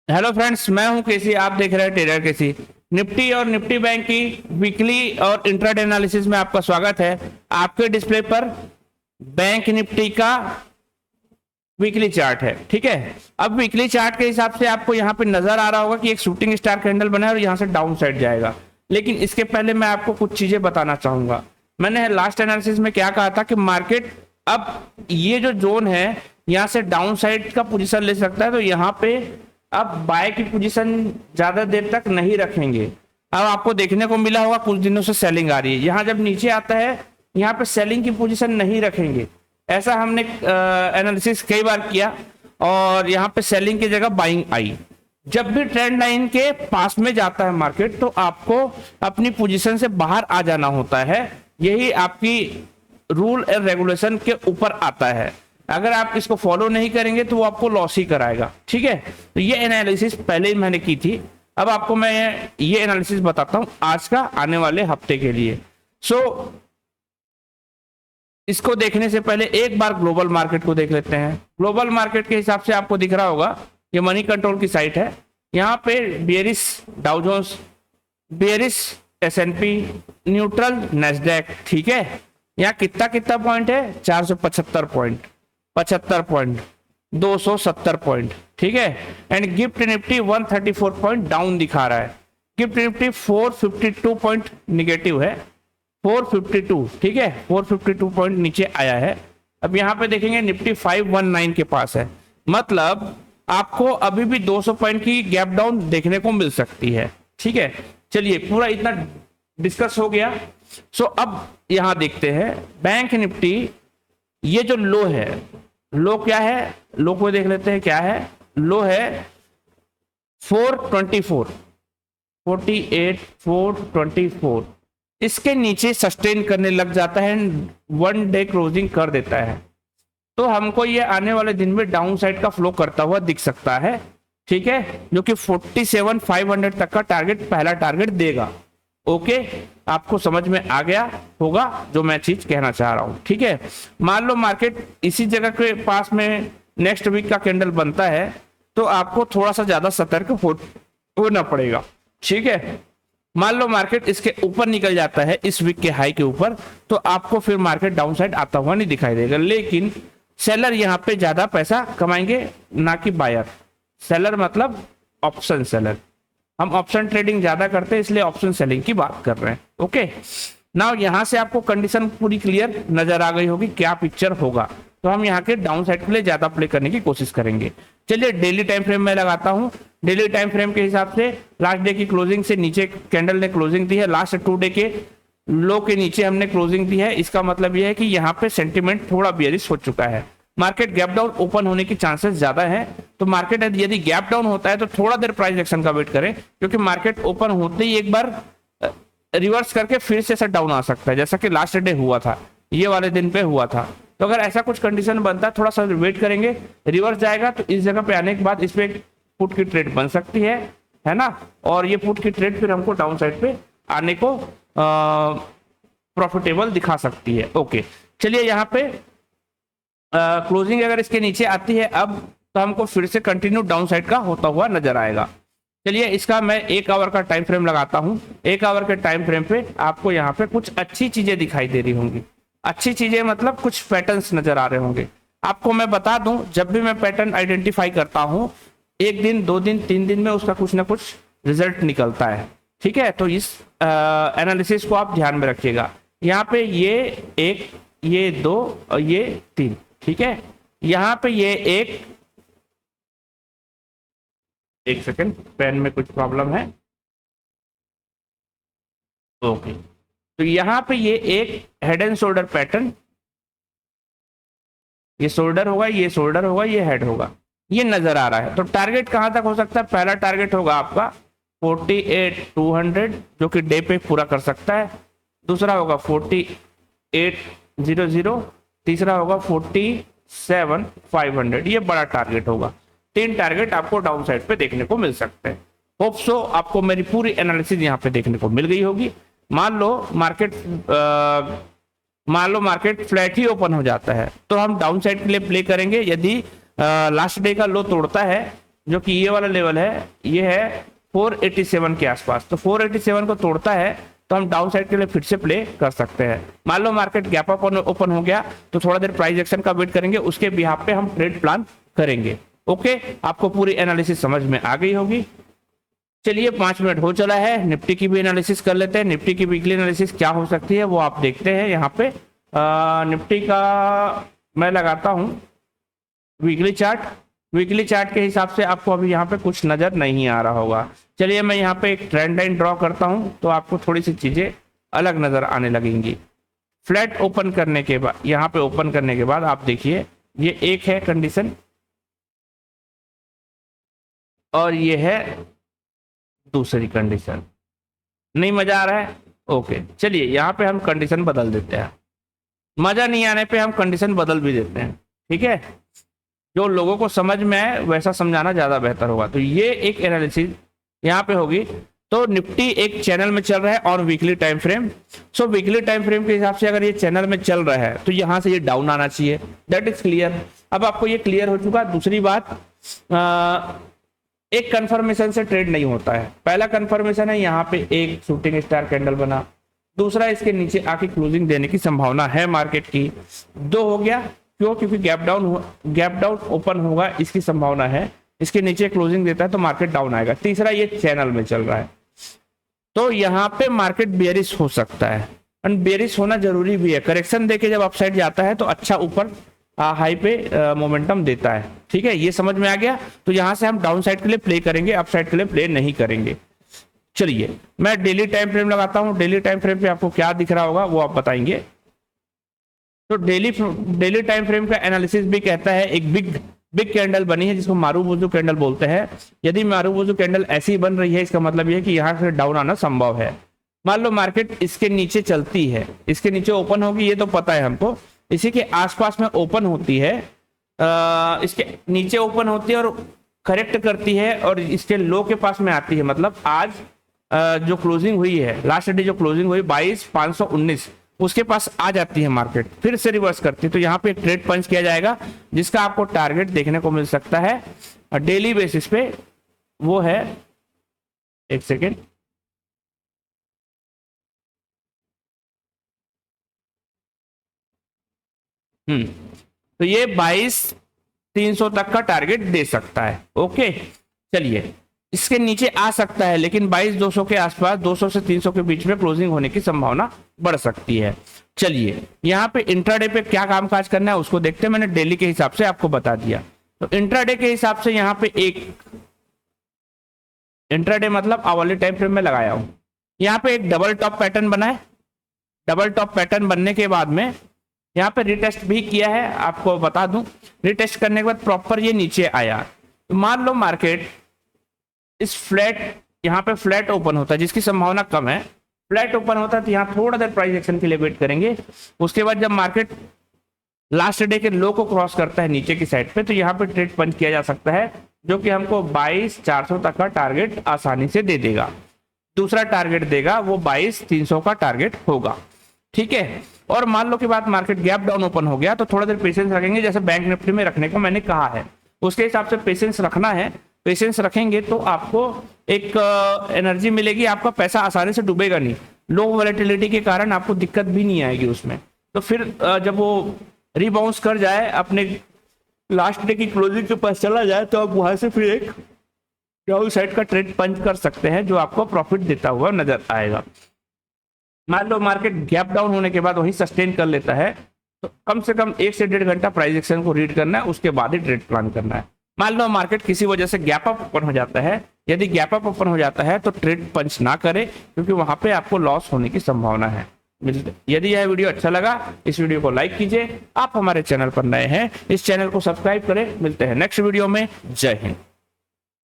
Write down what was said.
Hello friends, मैं हूं केसी। आप देख रहे हैं ट्रेडर केसी। निफ्टी और निफ्टी बैंक की वीकली और इंट्राडे एनालिसिस में आपका स्वागत है। आपके डिस्प्ले पर बैंक निफ्टी का वीकली चार्ट है। ठीक है, अब वीकली चार्ट के हिसाब से आपको यहाँ पे नजर आ रहा होगा कि एक शूटिंग स्टार कैंडल बना है और यहाँ से डाउन साइड जाएगा। लेकिन इसके पहले मैं आपको कुछ चीजें बताना चाहूंगा। मैंने लास्ट एनालिसिस में क्या कहा था कि मार्केट अब ये जो जोन है यहाँ से डाउन साइड का पोजीशन ले सकता है, तो यहाँ पे अब बाय की पोजीशन ज्यादा देर तक नहीं रखेंगे। अब आपको देखने को मिला होगा कुछ दिनों से सेलिंग आ रही है। यहाँ जब नीचे आता है यहाँ पे सेलिंग की पोजीशन नहीं रखेंगे। ऐसा हमने एनालिसिस कई बार किया और यहाँ पे सेलिंग की जगह बाइंग आई। जब भी ट्रेंड लाइन के पास में जाता है मार्केट, तो आपको अपनी पोजीशन से बाहर आ जाना होता है। यही आपकी रूल एंड रेगुलेशन के ऊपर आता है। अगर आप इसको फॉलो नहीं करेंगे तो वो आपको लॉस ही कराएगा। ठीक है, तो ये एनालिसिस पहले ही मैंने की थी। अब आपको मैं ये एनालिसिस बताता हूं आज का, आने वाले हफ्ते के लिए। इसको देखने से पहले एक बार ग्लोबल मार्केट को देख लेते हैं। ग्लोबल मार्केट के हिसाब से आपको दिख रहा होगा ये मनी कंट्रोल की साइट है। यहाँ पे bearish Dow Jones, bearish S&P, neutral Nasdaq. ठीक है, यहाँ कितना कितना पॉइंट है? 475 पॉइंट, 75 पॉइंट, 270 पॉइंट। ठीक है, and gift Nifty 134 point down दिखा रहा है। गिफ्ट निफ्टी 452 पॉइंट निगेटिव है, 452। ठीक है, 452 पॉइंट नीचे आया है। अब यहाँ पे देखेंगे निफ्टी 519 के पास है, मतलब आपको अभी भी 200 पॉइंट की गैप डाउन देखने को मिल सकती है। ठीक है, चलिए पूरा इतना डिस्कस हो गया। अब यहां देखते हैं बैंक निफ्टी। ये जो लो है, लो क्या है? लो को देख लेते हैं क्या है। लो है 424, 48, 424। इसके नीचे सस्टेन करने लग जाता है, वन डे क्लोजिंग कर देता है, तो हमको ये आने वाले दिन में डाउन साइड का फ्लो करता हुआ दिख सकता है। ठीक है, जो कि 47,500 तक का टारगेट, पहला टारगेट देगा। ओके, आपको समझ में आ गया होगा जो मैं चीज कहना चाह रहा हूं। ठीक है, मान लो मार्केट इसी जगह के पास में नेक्स्ट वीक का कैंडल बनता है, तो आपको थोड़ा सा ज्यादा सतर्क होना पड़ेगा। ठीक है, मान लो मार्केट इसके ऊपर निकल जाता है, इस वीक के हाई के ऊपर, तो आपको फिर मार्केट डाउन साइड आता हुआ नहीं दिखाई देगा। लेकिन सेलर यहाँ पे ज्यादा पैसा कमाएंगे, ना कि बायर। सेलर मतलब ऑप्शन सेलर। हम ऑप्शन ट्रेडिंग ज्यादा करते हैं, इसलिए ऑप्शन सेलिंग की बात कर रहे हैं। ओके, नाउ यहां से आपको कंडीशन पूरी क्लियर नजर आ गई होगी क्या पिक्चर होगा। तो हम यहाँ के डाउन साइड के लिए ज्यादा प्ले करने की कोशिश करेंगे। चलिए डेली टाइम फ्रेम में लगाता हूं। डेली टाइम फ्रेम के हिसाब से लास्ट डे की क्लोजिंग से नीचे कैंडल ने क्लोजिंग दी है, लास्ट 2 डे के लो के नीचे हमने क्लोजिंग दी है। इसका मतलब यह है कि यहाँ पे सेंटिमेंट थोड़ा बियरिश हो चुका है। मार्केट गैप डाउन ओपन होने की चांसेस ज्यादा है, तो मार्केट यदि गैप डाउन होता है तो थोड़ा देर प्राइस एक्शन का वेट करें, क्योंकि मार्केट ओपन होते ही एक बार रिवर्स करके फिर से शट डाउन आ सकता है, जैसा कि लास्ट डे हुआ था, ये वाले दिन पे हुआ था। तो अगर ऐसा कुछ कंडीशन बनता है, थोड़ा सा वेट करेंगे, रिवर्स जाएगा तो इस जगह पे आने के बाद इस पे पुट की ट्रेड बन सकती है ना। और ये पुट की ट्रेड फिर हमको डाउन साइड पे आने को प्रॉफिटेबल दिखा सकती है। ओके, चलिए यहाँ पे क्लोजिंग अगर इसके नीचे आती है अब, तो हमको फिर से कंटिन्यू डाउन साइड का होता हुआ नजर आएगा। चलिए इसका मैं 1 आवर का टाइम फ्रेम लगाता हूं। 1 आवर के टाइम फ्रेम पे आपको यहाँ पे कुछ अच्छी चीजें दिखाई दे रही होंगी। अच्छी चीजें मतलब कुछ पैटर्न्स नजर आ रहे होंगे। आपको मैं बता दूं, जब भी मैं पैटर्न आइडेंटिफाई करता हूं, 1 दिन 2 दिन 3 दिन में उसका कुछ ना कुछ रिजल्ट निकलता है। ठीक है, तो इस एनालिसिस को आप ध्यान में रखिएगा। यहाँ पे ये 1, ये 2 और ये 3। ठीक है, यहां पे ये एक सेकंड, पेन में कुछ प्रॉब्लम है। ओके, तो यहां पे ये एक हेड एंड शोल्डर पैटर्न, ये शोल्डर होगा, ये शोल्डर होगा, ये हेड होगा, ये नजर आ रहा है। तो टारगेट कहां तक हो सकता है? पहला टारगेट होगा आपका 48,200, जो कि डे पे पूरा कर सकता है। दूसरा होगा 48,000, तीसरा होगा 47,500, ये बड़ा टारगेट होगा। 3 टारगेट आपको डाउन साइड पे देखने को मिल सकते हैं। होप सो आपको मेरी पूरी एनालिसिस यहाँ पे देखने को मिल गई होगी। मान लो मार्केट फ्लैट ही ओपन हो जाता है, तो हम डाउन साइड के लिए प्ले करेंगे। यदि लास्ट डे का लो तोड़ता है जो कि ये वाला लेवल है, ये है 487 के आसपास। तो 487 को तोड़ता है तो हम डाउन साइड के लिए फिर से प्ले कर सकते हैं। मान लो मार्केट गैप अप ओपन हो गया तो थोड़ा देर प्राइस एक्शन का वेट करेंगे, उसके बिहाफ पे हम ट्रेड प्लान करेंगे। ओके, आपको पूरी एनालिसिस समझ में आ गई होगी। चलिए 5 मिनट हो चला है, निफ्टी की भी एनालिसिस कर लेते हैं। निफ्टी की वीकली एनालिसिस क्या हो सकती है वो आप देखते हैं। यहाँ पे निफ्टी का मैं लगाता हूँ वीकली चार्ट। वीकली चार्ट के हिसाब से आपको अभी यहाँ पे कुछ नजर नहीं आ रहा होगा। चलिए मैं यहाँ पे एक ट्रेंड लाइन ड्रॉ करता हूँ तो आपको थोड़ी सी चीजें अलग नजर आने लगेंगी। फ्लैट ओपन करने के बाद, यहाँ पे ओपन करने के बाद आप देखिए ये एक है कंडीशन और ये है दूसरी कंडीशन। नहीं मजा आ रहा है? ओके, चलिए यहाँ पे हम कंडीशन बदल देते हैं। मजा नहीं आने पे हम कंडीशन बदल भी देते हैं, ठीक है। जो लोगों को समझ में आए वैसा समझाना ज्यादा बेहतर होगा। तो ये एक एनालिसिस यहाँ पे होगी। तो निफ्टी एक चैनल में चल रहा है और वीकली टाइम फ्रेम। सो वीकली टाइम फ्रेम के हिसाब से अगर ये चैनल में चल रहा है तो यहाँ से ये डाउन आना चाहिए। That is clear. अब आपको ये क्लियर हो चुका। दूसरी बात, एक कंफर्मेशन से ट्रेड नहीं होता है। पहला कंफर्मेशन है यहाँ पे एक शूटिंग स्टार कैंडल बना, दूसरा इसके नीचे आके क्लोजिंग देने की संभावना है मार्केट की। 2 हो गया, क्यों? क्योंकि गैप डाउन ओपन होगा इसकी संभावना है। इसके नीचे क्लोजिंग देता है तो मार्केट डाउन आएगा। तीसरा, ये चैनल में चल रहा है तो यहाँ पे मार्केट बेयरिश हो सकता है। एंड बेयरिश होना जरूरी भी है। करेक्शन देके जब अपसाइड जाता है तो अच्छा ऊपर हाई पे मोमेंटम देता है, ठीक है। ये समझ में आ गया। तो यहाँ से हम डाउन साइड के लिए प्ले करेंगे, अप साइड के लिए प्ले नहीं करेंगे। चलिए मैं डेली टाइम फ्रेम लगाता हूँ। डेली टाइम फ्रेम पे आपको क्या दिख रहा होगा वो आप बताएंगे। तो डेली टाइम फ्रेम का एनालिसिस भी कहता है एक बिग कैंडल बनी है जिसको मारुबुजु कैंडल बोलते हैं। यदि मारुबुजु कैंडल ऐसी बन रही है इसका मतलब यह है कि यहाँ से डाउन आना संभव है। मान लो मार्केट इसके नीचे चलती है, इसके नीचे ओपन होगी, ये तो पता है हमको। इसी के आसपास में ओपन होती है, इसके नीचे ओपन होती है और करेक्ट करती है और इसके लो के पास में आती है। मतलब आज जो क्लोजिंग हुई है, लास्ट डे जो क्लोजिंग हुई 22,519, उसके पास आ जाती है मार्केट, फिर से रिवर्स करती है। तो यहाँ पे एक ट्रेड पंच किया जाएगा जिसका आपको टारगेट देखने को मिल सकता है डेली बेसिस पे। वो है, एक सेकेंड, तो ये 22,300 तक का टारगेट दे सकता है। ओके, चलिए इसके नीचे आ सकता है लेकिन 22,200 के आसपास, 200 से 300 के बीच में क्लोजिंग होने की संभावना बढ़ सकती है। चलिए यहाँ पे इंट्राडे पे क्या कामकाज करना है उसको देखते हैं। मैंने डेली के हिसाब से आपको बता दिया। तो इंट्राडे के हिसाब से यहाँ पे एक इंट्राडे मतलब आवली टाइम फ्रेम में लगाया हूं। यहाँ पे एक डबल टॉप पैटर्न बना है। डबल टॉप पैटर्न बनने के बाद में यहाँ पे रिटेस्ट भी किया है। आपको बता दूं, रिटेस्ट करने के बाद प्रॉपर ये नीचे आया। तो मान लो मार्केट इस फ्लैट, यहाँ पे फ्लैट ओपन होता है जिसकी संभावना कम है, फ्लैट ओपन होता है तो यहाँ थोड़ा देर प्राइस एक्शन के लिए वेट करेंगे। उसके बाद जब मार्केट लास्ट डे के लो को क्रॉस करता है नीचे की साइड पे तो यहाँ पे ट्रेड पंच किया जा सकता है जो कि हमको 22,400 तक का टारगेट आसानी से दे देगा। दूसरा टारगेट देगा वो 22,300 का टारगेट होगा, ठीक है। और मान लो कि बात मार्केट गैप डाउन ओपन हो गया तो थोड़ा देर पेशेंस रखेंगे, जैसे बैंक निफ्टी में रखने को मैंने कहा है उसके हिसाब से पेशेंस रखना है। पेशेंस रखेंगे तो आपको एक एनर्जी मिलेगी, आपका पैसा आसानी से डूबेगा नहीं। लो वोलेटिलिटी के कारण आपको दिक्कत भी नहीं आएगी उसमें। तो फिर जब वो रिबाउंस कर जाए, अपने लास्ट डे की क्लोजिंग के पास चला जाए, तो आप वहां से फिर एक डाउन साइड का ट्रेड पंच कर सकते हैं जो आपको प्रॉफिट देता हुआ नजर आएगा। मान लो मार्केट गैप डाउन होने के बाद वही सस्टेन कर लेता है तो कम से कम 1 से 1.5 घंटा प्राइस एक्शन को रीड करना है, उसके बाद ही ट्रेड प्लान करना है। मान लो मार्केट किसी वजह से गैप अप ओपन हो जाता है, यदि गैप अप ओपन हो जाता है तो ट्रेड पंच ना करें क्योंकि वहां पे आपको लॉस होने की संभावना है। यदि यह वीडियो अच्छा लगा इस वीडियो को लाइक कीजिए। आप हमारे चैनल पर नए हैं, इस चैनल को सब्सक्राइब करें। मिलते हैं नेक्स्ट वीडियो में। जय हिंद।